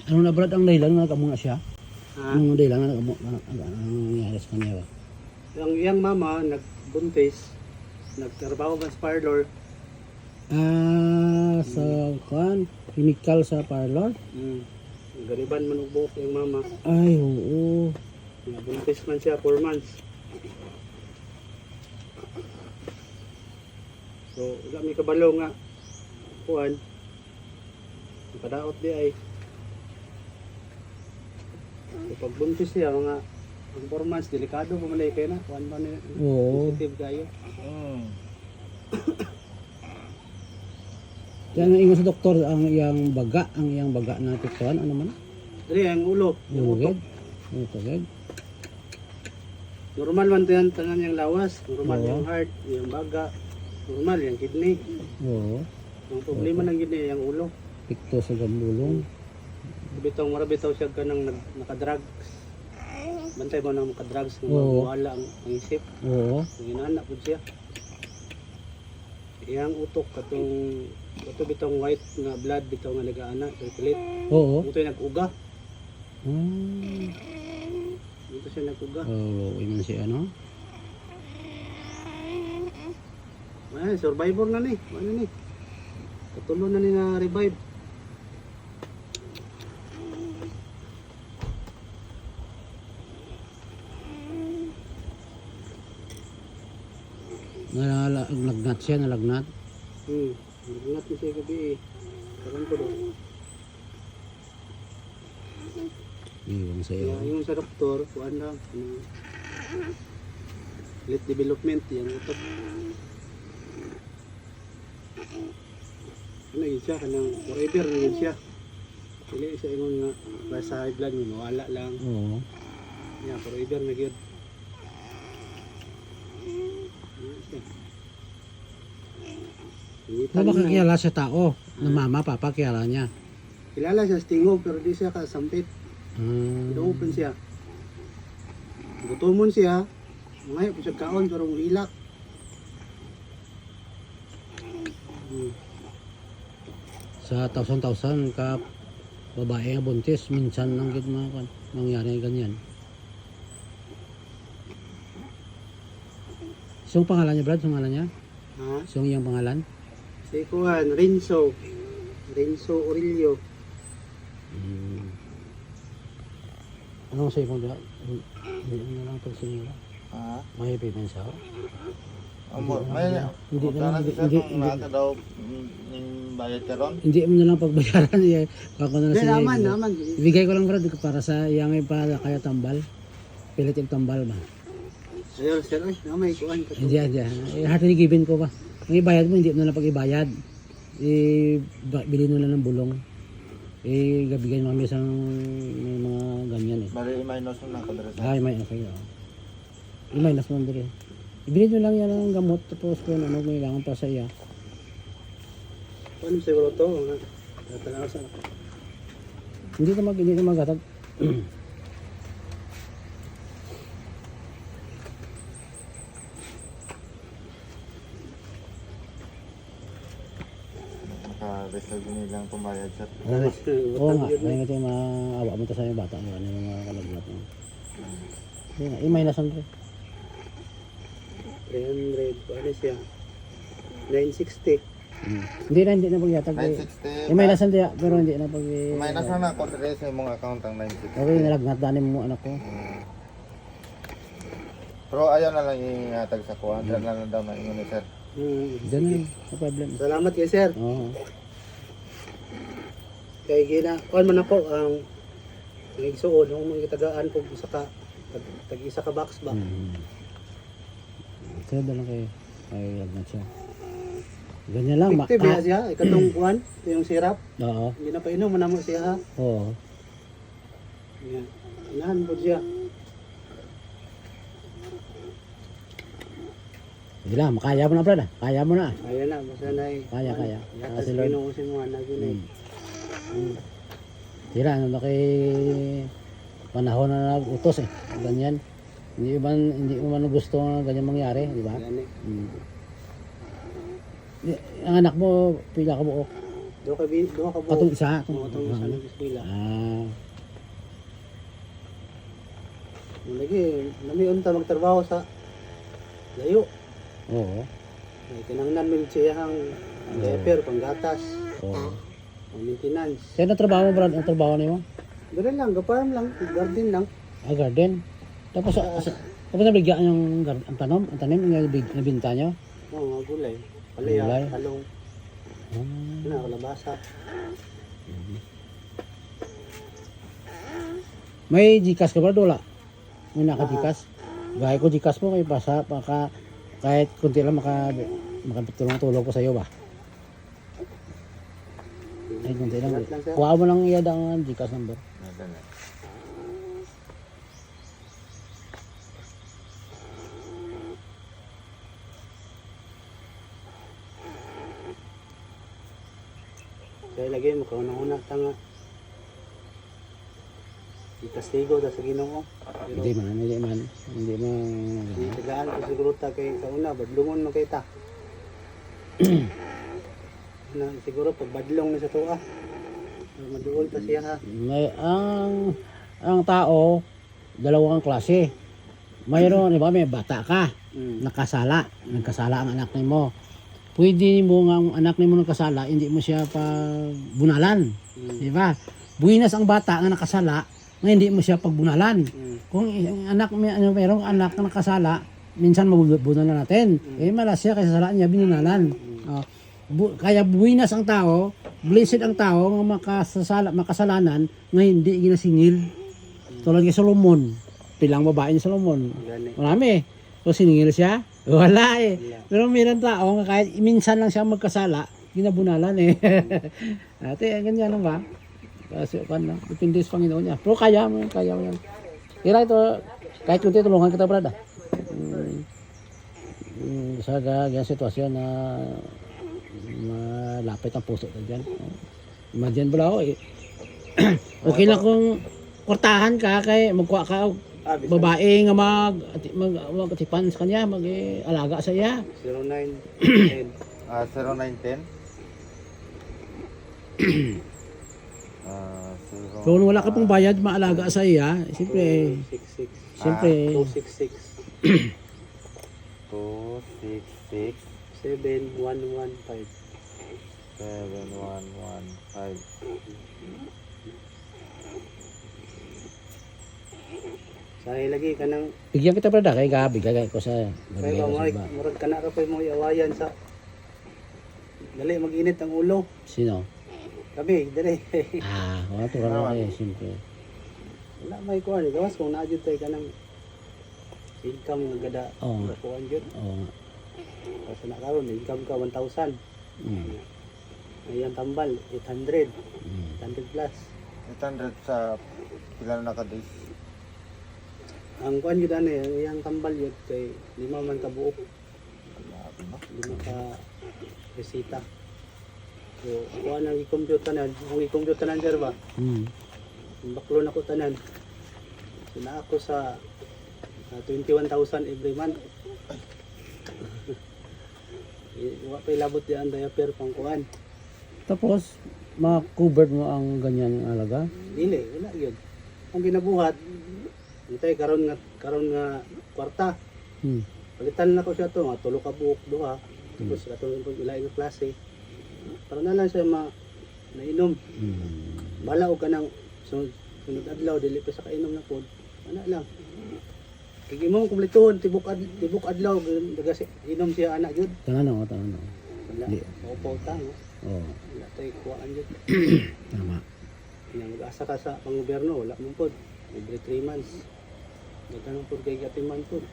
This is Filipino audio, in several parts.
Ano na Brad ang dahilan na nagkamuna siya? Ha? Anong dahilan na nagkamuna? Anong nangyari sa kanya ba? Yung iyang mama, nagbuntis, nagtrabaho ba sa parlor. Sa kuan, chemical sa parlor? Gariban man og buhok yung mama. Ay, oo. Nabuntis man siya 4 months. So, wala may kabalo nga. Kuan. Padaot di ay. So, pagbuntis siya, mga 4 months, delikado pumalay kayo na. Kuan ba na Oo. sensitive kayo. Kaya ang ingon sa doktor, ang iyang baga na tikuan, ano man? Dali, ang ulo. Yung utok. Utog. Normal man yan, tanan yung lawas. Normal Oo. yung heart, yung baga. Normal yung kidney. Oo. Ang problema ng kidney, yung ulo. Pikto sa gambulong. Marabitaw siya ka ng nakadrugs. Bantay mo ng nakadrugs kung Oo. mawala ang isip. Oo. Ang inanak po siya. Iyang utok katong ito bitong white nga blood bitaw nga nagaana circulate. Oo. Ito yung nag-uga. Ah. Ito siya nag-uga. Oo, iman si ano? Ay, survivor na ni. Ano ni? Katulo na ni na revive. Nalagnat siya, nalagnat. Nagnat ni siya gabi eh. Karon ko daw. Iwan sa iyo. Kaya yung sa doktor, kuan lang. Late development yung utok. Ano yun siya, kanang forever na yun siya. Hindi siya ingon nga, basta high blood mo, mawala lang. Oo. Yeah, forever na yun. Ano ba kakilala sa tao? Na mama, papa, kilala niya. Kilala siya sa tingog pero di siya kasampit. Hmm. Open siya. Gutumon siya. Ngayon po siya kaon pero hilak. Sa tausan-tausan ka babae nga buntis, minsan lang gid mangyari ganyan. So pangalan niya Brad, pangalan niya? Ha? So iyang pangalan? Si Kuan, Renzo. Renzo Aurelio. Anong sa ikong Brad? Hindi mo lang pagsinila. Ah, May pipinsa ko? may Hindi hindi naman, na hindi, kung nasa daw yung bayad ka ron. Hindi mo na lang pagbayaran. Ako na Hindi, siya. naman, naman. Ibigay ko lang Brad para sa iyang para kaya tambal. Pilit yung tambal ba? Sir, ay, namay Kuan. Hindi. Hati given ko ba? Ang ibayad mo, hindi mo na lang pag-ibayad. Bilhin mo na ng bulong. Gabigay mo kami sa may mga ganyan eh. Bali, minus na nakadara sa. Ay, may okay. I-minus mo din. Ibilhin mo lang yan ng gamot. Tapos kung ano, may kailangan pa sa iya. Ano siguro to? Natalasan ako. Hindi na magatag. Naka-reserve nilang pumbayad sa. Oo nga, kaya nga ito yung maawa mo sa mga bata. Ano yung mga kalagnat mo. Hindi nga, i-minus mo rin. 300, ano siya? 960. Hindi na pagyatag. 960. I-minus mo diya, pero hindi na pag... Minus na ako sa imong account ang 960. Okay, nalagnat danin mo anak ko. Pero ayaw na lang ihatag sa kuha. Diyan na lang daw maingon ni sir. Diyan na, no problem. Salamat kay sir. Oo. Kay gina, kuan man ako ang nagsuod ng mga tagaan ko isa ka tag-isa ka box ba. Kaya ba lang kayo? Ay, lagnat siya. Ganyan lang. Effective ya siya, ikatong kuan, yung syrup. Oo. Hindi na painom mo na mo siya ha. Oo. Yan. Inahan po siya. Sige lang, makaya mo na brad. Kaya mo na. Kaya na, basta na eh. Kaya. Yatas Kasi Lord. pinuusin mo na yun eh. Sige lang, ano kay panahon na nag-utos eh. Ganyan. Hindi mo man gusto na ganyan mangyari, di ba? Yan eh. Ang anak mo, pila ka buok? Duha ka Atong buok. isa. Atong isa ng eskwela. Lagi, namiun ta magtrabaho sa layo. Oo. Ay, kinanglan mo siya ang diaper, panggatas, Oo. ang maintenance. Kaya na trabaho mo, Brad? Ang trabaho niyo? Gano'n lang, gaparm lang, garden lang. Garden. Tapos, tapos nabigyan yung ang tanim, ang nabinta nyo? Oo, mga gulay. Palaya, Gulay. talong, kalabasa. May Gcash ka ba, Dola? May naka-Gcash? Gaya ko Gcash mo, may basa, kahit kunti lang makatulong-tulong ko sa iyo ba? Ay, kunti lang. Lahat lang, sir. Kuha mo lang iyad ang Gcash number. Nadala. Kaya lagi mo, kaunang-una tanga. Ikastigo ta sa Ginoo. Hindi man. Tagaan ko siguro ta kay kauna, badlungon mo kay ta. Na siguro pag badlong na sa tuwa. Maduol ta siya ha. May, ang tao, dalawang klase. Mayroon, di ba, may bata ka, nagkasala ang anak mo. Pwede mo nga ang anak mo nagkasala, hindi mo siya pagbunalan. Di ba? Buinas ang bata nga nakasala, nga hindi mo siya pagbunalan. Kung mayroong anak na nakasala, minsan mabubunalan natin. Malas siya kasi salaan niya, binunalan. Kaya buinas ang tao, blessed ang tao nga makasalanan nga hindi ginasingil. Tulad kay Solomon, pilang babae ni Solomon. Gani. Marami. So siningil siya? Wala eh. Pero mayroong tao nga kahit minsan lang siya magkasala, ginabunalan eh. Ate, ganyan lang ba? Kasi depende sa Panginoon niya. Pero kaya mo yan. Kaya ito, kahit kunti tulungan kita, brad. Sa ganyan sitwasyon na malapit ang puso ko dyan. Imagine pala ako eh. Okay lang kung kortahan ka kay magkuha ka babae nga mag-atipan sa kanya, mag-alaga sa iya. 0910. 0910. So kung wala ka pong bayad maalaga sa iya, siyempre 266. siyempre 266 7115. 7115. Sahi lagi ka nang bigyan kita brada kay gabi kay ko sa kaya murag ka na ka pa mo iawayan sa dali mag-init ang ulo. Sino? Kami, dali. Wala to ra eh siyempre. Wala may kuan, gawas kung naadyo tay ka nang income nga gada. Oo. Kuan jud. Oo. Kasi na karon income ka 1,000. Ayan tambal 800. 800 plus. 800 sa pila na ka-days. Ang kuan jud ano yang tambal yun kay 5 man ka buok. 5 ka resita. So, ako ang i-compute tanan. Ang i-compute tanan, sir ba? Ang baklo na ko tanan. So, na ako sa 21,000 every month. Iwa pa ilabot yan diaper pang kuan. Tapos ma-covered mo ang ganyan alaga? Dili, wala yun. Ang ginabuhat, itay karon nga kwarta. Palitan na ko siya to, nga tulo ka buok duha. Tapos katulong pag ilaing nga klase. Para na lang siya nainom. Bala og kanang sunod adlaw dili pa sa kainom na pod. Ana lang. Kay imong kumplituhon tibok adlaw daga inom siya ana jud. Tangan. Wala. Maupaw ta. Oo. Wala tay kuan jud. Tama. Kaya mag-asa ka sa panggobyerno, wala man pod. Every 3 months. Daghan pod kay gatiman pod.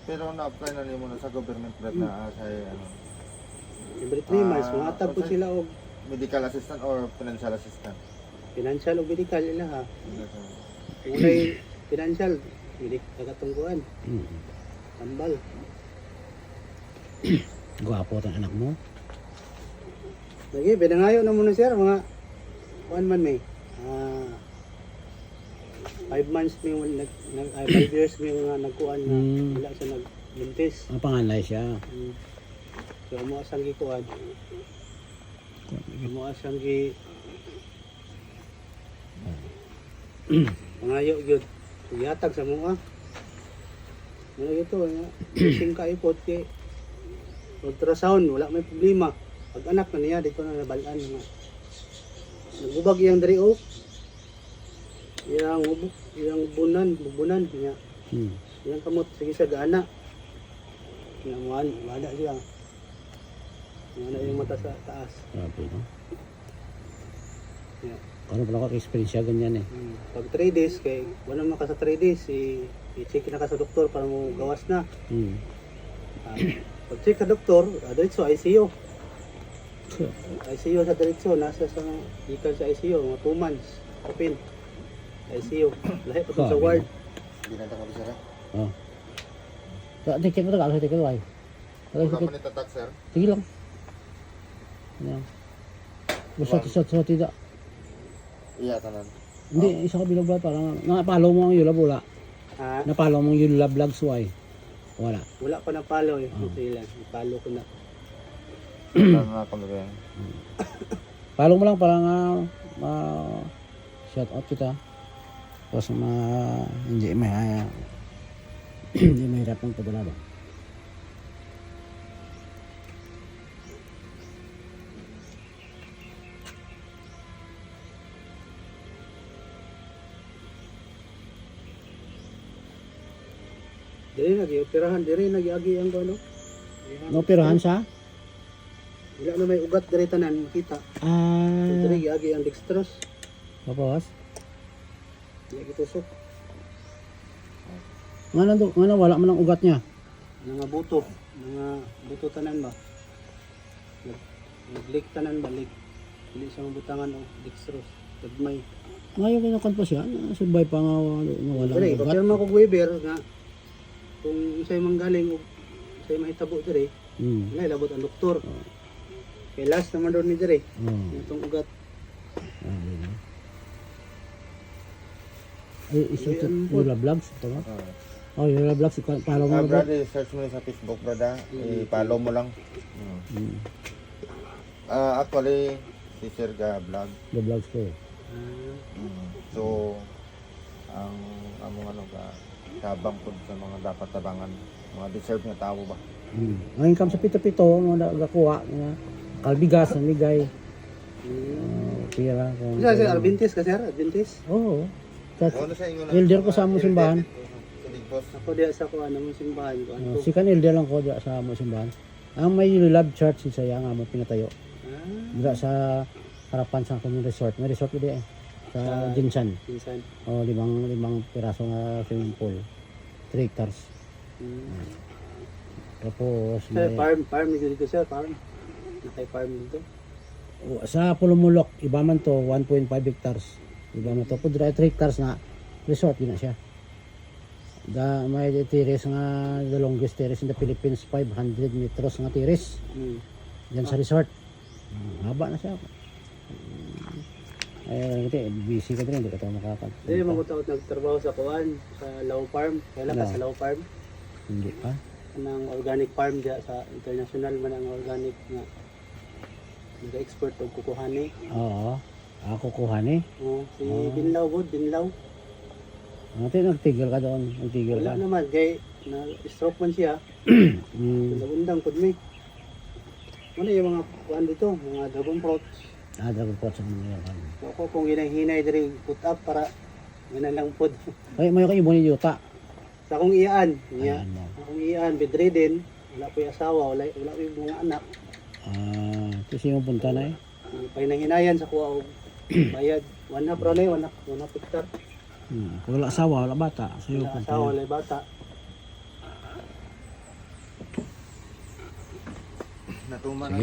Pero na-apply na nimo na sa government grant na sa ano, Every 3 months mangatag po sila og medical assistant or financial assistant. financial o medical ila ha. Ulay financial, hindi kagatungguan. Tambal. Gwapo ang anak mo. Lagi, pinangayo na muna sir, mga 1 man may. 5 months may 5 years may mga nagkuhan na wala siya nagbuntis. Ang panganay siya. So, mo asang gikuhan. Amo siyang gi pangayo gyud. Yatag sa mga. Ano ito, sing kaipot kay ultrasound, wala may problema. Pag anak na niya, dito na nabalaan nga. Nagubag iyang diri o. Iyang bubunan niya. Iyang kamot, sige siya gaana. Wala siya. Wala yung mata sa taas. Grabe, no? Yeah. Ano pala ko experience ganyan eh. Pag 3 days, kay wala man ka sa 3 days, i-check na ka sa doktor para mo gawas na. Pag check sa doktor, diretso ICU. ICU sa diretso, nasa sa ikan sa ICU, mga 2 months. Kapin. ICU. Lahat pa sa ward. Ginanta ka ba sir? Oh. So, ticket mo to, kalau ticket mo ay. Kalau Wala ticket, pa nitatak sir? sige lang. Ano? Basta tidak. Iya tanan. Hindi, isa ka bilog ba? Parang napalo mo ang Yula Bula. Ha? Napalo mo ang Yula Vlogs why? Wala. Wala pa na follow eh. Sila, follow ko na. Wala na kami ba yan? Follow mo lang para nga shout out kita. Tapos hindi may hindi mahirap ang padala ba? Dili nag-operahan, dili nag-agi ang ano. Naoperahan siya? Wala na may ugat diri tanan makita. Dili giagi ang dextrose. Tapos? Dili gitusok. Nga wala man ang ugat niya. Mga buto tanan ba. Nag-leak tanan ba, leak. Dili siya mabutangan o dextrose. Gagmay. Ngayon kinakan pa siya, survive pa nga wala Dili, ang ugat. papirma ko Weber nga kung isa'y manggaling o isa'y mahitabo diri, wala labot ang doktor. Kay last naman doon ni diri. Itong ugat. Ay, isa ito, Yula Vlogs, ito ba? Oh, Yula Vlogs, follow mo ba? Brad, search mo sa Facebook, brada. I-follow mo lang. Actually, si Sir Ga vlog. The Vlogs ko eh. So, ang among ano ka, sabang po sa mga dapat tabangan, mga deserve nga tao ba? Ngayon kam sa pito-pito, mga nagakuha, mga kalbigas, ang ligay. Pira. Isa sir, Adventist ka sir? Adventist? Oo. Ano sa inyo Elder ko sa among simbahan. Ako diya sa kuha ng simbahan ko. Ano? Si kan elder lang ko diya sa among simbahan. Ang may Love Church sa yang among pinatayo. Dira sa harapan sa kanyang resort. May resort di eh. Sa Jinsan. Minsan. Oh, limang piraso nga swimming pool. 3 hectares. Tapos Sir, farm dito sir, farm. Itay farm dito. sa Pulumulok, iba man to 1.5 hectares. Iba man to pud 3 hectares na resort din na siya. May terrace nga the longest terrace in the Philippines, 500 meters nga terrace. Diyan sa resort. Haba na siya. Kasi busy ka din, hindi ka tayo makakad. Hindi, magutaot nagtrabaho sa kuwan, sa Law Farm. Kailan ka sa Law Farm? Hindi pa. Anang organic farm diya sa international man ang organic nga. Nag-export og kukuhani. Oo. Ako kuhan eh. Si Binlaw bod, Binlaw. Ate, nagtigil ka doon. Nagtigil Wala ka. naman, kay na-stroke man siya. Nagundang pod mi. Ano yung mga kuwan dito, mga dragon fruits. Dragon fruits ang mga yan. So ako kung hinay-hinay diri put up para lang pod. Ay, may kayo ni Yuta. Sa akong iyaan, niya. Ayan mo. Akong iyaan, bedridden, wala po yung asawa, wala po yung mga anak. Kasi yung punta na eh. Pahinahinayan sa kuha og bayad. 1 half ron eh, 1 half hectare. Kung wala asawa, wala bata. Sa'yo Wala punta asawa, yan. wala bata. Natuman Sige.